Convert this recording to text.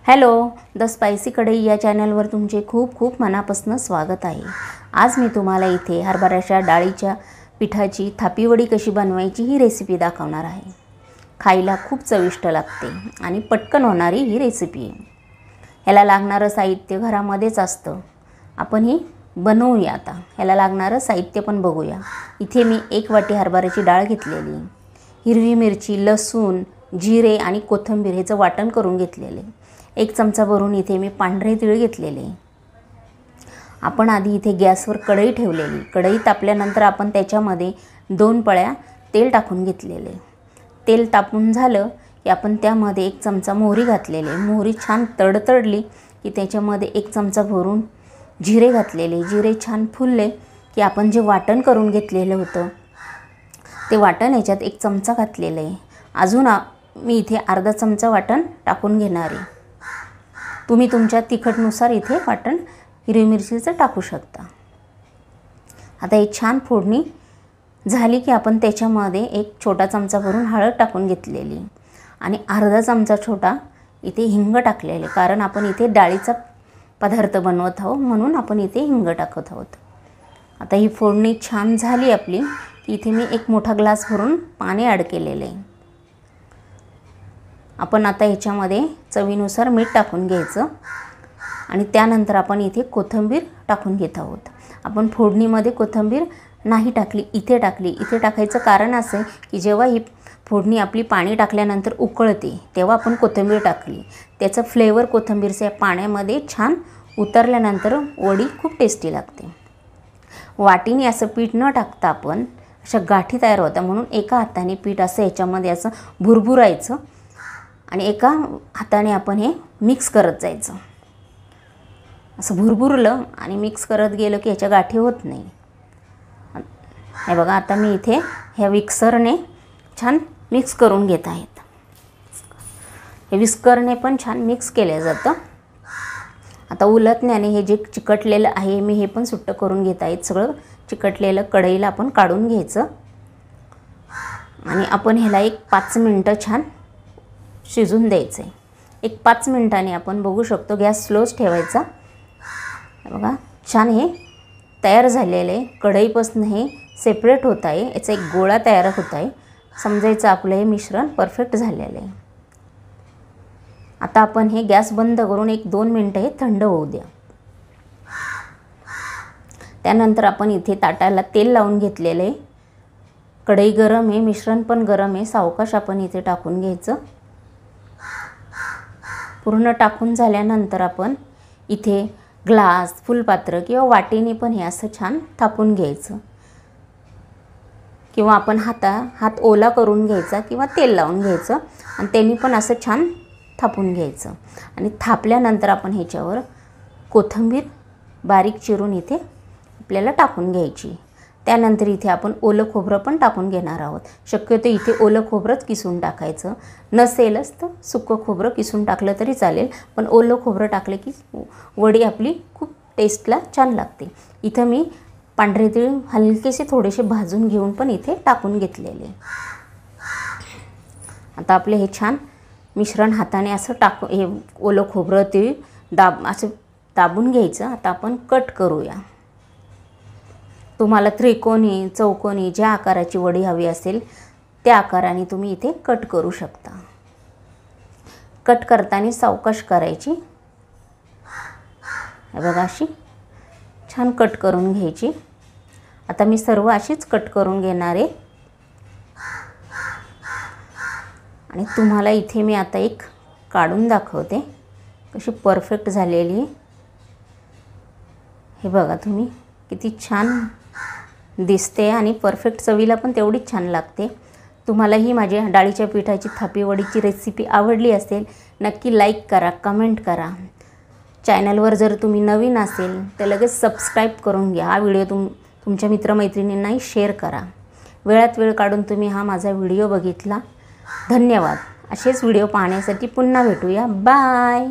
Hello, the spicy कढई या चॅनलवर तुमचे खूप खूप मनापासून स्वागत आहे। आज मी तुम्हाला इथे हरभऱ्याच्या डाळीच्या पिठाची थापीवडी कशी बनवायची ही रेसिपी दाखवणार आहे। खायला खूप चविष्ट लागते आणि पटकन होणारी ही रेसिपी आहे। ह्याला लागणारं साहित्य घरामध्येच असतं। आपण ही बनवूया। आता ह्याला लागणारं साहित्य पण बघूया। इथे मी 1 वाटी हरभऱ्याची डाळ घेतलेली, हिरवी मिरची, लसूण, जिरे आणि कोथिंबीर ह्याचं वाटण करून घेतलेले। 1 चमचा भरून इथे मी पांढरे तीळ घेतलेले। आपण आधी इथे गॅसवर कढई ठेवलेली। कढई तापल्यानंतर आपण त्याच्यामध्ये 2 पळ्या तेल टाकून घेतलेले। तेल तापून झालं की आपण त्यामध्ये 1 चमचा मोहरी घातलेली। मोहरी छान तडतडली की त्याच्यामध्ये 1 चमचा भरून जिरे घातलेले। जिरे छान फुलले की आपण जे वाटण करून घेतलेलं होतं ते वाटण याच्यात 1 चमचा घातलेलं आहे। अजून मी इथे अर्धा चमचा वाटण टाकून घेणार आहे। तुम्ही तुमच्या तिखटनुसार इथे वाटण हिरवी मिरचीचं टाकू शकता। आता ही छान फोडणी झाली की आपण त्याच्यामध्ये 1 छोटा चमचा भरून हळद टाकून घेतलेली आणि अर्धा चमचा छोटा इथे हिंग टाकलेले, कारण आपण इथे डाळीचा पदार्थ बनवत आहोत म्हणून आपण इथे हिंग टाकत आहोत। आता ही फोडणी छान झाली आपली की इथे मी 1 मोठा ग्लास भरून पाणी ॲड केलेलं आहे। आपण आता ह्याच्यामध्ये चवीनुसार मीठ टाकून घ्यायचं आणि त्यानंतर आपण इथे कोथिंबीर टाकून घेत आहोत। आपण फोडणीमध्ये कोथिंबीर नाही टाकली, इथे टाकली। इथे टाकायचं कारण असं आहे की जेव्हा ही फोडणी आपली पाणी टाकल्यानंतर उकळते तेव्हा आपण कोथिंबीर टाकली, त्याचं फ्लेवर कोथिंबीरच्या पाण्यामध्ये छान उतरल्यानंतर वडी खूप टेस्टी लागते। वाटीने असं पीठ न टाकता आपण अशा गाठी तयार होतात, म्हणून एका हाताने पीठ असं ह्याच्यामध्ये असं भुरभुरायचं आणि एका हाताने आपण हे मिक्स करत जायचं। असं भुरभुरलं आणि मिक्स करत गेलं की ह्याच्या गाठी होत नाही। हे बघा, आता मी इथे ह्या विक्सरने छान मिक्स करून घेत आहेत। हे विस्करने पण छान मिक्स केलं जातं। आता उलटण्याने हे जे चिकटलेलं आहे मी हे पण सुट्ट करून घेत आहेत। सगळं चिकटलेलं कढईला आपण काढून घ्यायचं आणि आपण ह्याला 5 मिनिटं छान शिजून द्यायचं आहे। 5 मिनिटांनी आपण बघू शकतो, गॅस स्लोच ठेवायचा। बघा छान हे तयार झालेलं आहे। कढईपासून हे सेपरेट होत आहे, याचा एक गोळा तयार होत आहे। समजायचं आपलं हे मिश्रण परफेक्ट झालेलं आहे। आता आपण हे गॅस बंद करून 1-2 मिनिटं हे थंड होऊ द्या। त्यानंतर आपण इथे ताटाला तेल लावून घेतलेलं आहे। कढई गरम आहे, मिश्रण पण गरम आहे। सावकाश आपण इथे टाकून घ्यायचं। पूर्ण टाकून झाल्यानंतर आपण इथे ग्लास, फुलपात्र किंवा वाटीने पण हे असं छान थापून घ्यायचं, किंवा आपण हात ओला करून घ्यायचा किंवा तेल लावून घ्यायचं आणि त्यांनी पण असं छान थापून घ्यायचं। आणि थापल्यानंतर आपण ह्याच्यावर कोथिंबीर बारीक चिरून इथे आपल्याला टाकून घ्यायची। त्यानंतर इथे आपण ओलं खोबरं पण टाकून घेणार आहोत। शक्यतो इथे ओलं खोबरंच किसून टाकायचं, नसेलच तर सुकं खोबरं किसून टाकलं तरी चालेल, पण ओलं खोबरं टाकलं की वडी आपली खूप टेस्टला छान लागते। इथं मी पांढरे तीळ हलकेसे थोडेसे भाजून घेऊन पण इथे टाकून घेतलेले। आता आपले हे छान मिश्रण हाताने असं हे ओलं खोबरं तीळ असं दाबून घ्यायचं। आता आपण कट करूया। तुम्हाला त्रिकोणी, चौकोनी ज्या आकाराची वडी हवी असेल त्या आकाराने तुम्ही इथे कट करू शकता। कट करताना सावकाश करायची। हे बघा, अशी छान कट करून घ्यायची। आता मी सर्व अशीच कट करून घेणार आहे आणि तुम्हाला इथे मी आता एक काढून दाखवते कशी परफेक्ट झालेली। हे बघा तुम्ही किती छान दिसते आणि परफेक्ट चवीला पण तेवढीच छान लागते। तुम्हाला ही माझ्या डाळीच्या पिठाची थापीवडीची रेसिपी आवडली असेल नक्की लाईक करा, कमेंट करा। चॅनलवर जर तुम्ही नवीन असेल तर लगेच सबस्क्राईब करून घ्या। हा व्हिडिओ तुमच्या मित्रमैत्रिणींनाही शेअर करा। वेळात वेळ काढून तुम्ही हा माझा व्हिडिओ बघितला, धन्यवाद। असेच व्हिडिओ पाहण्यासाठी पुन्हा भेटूया। बाय।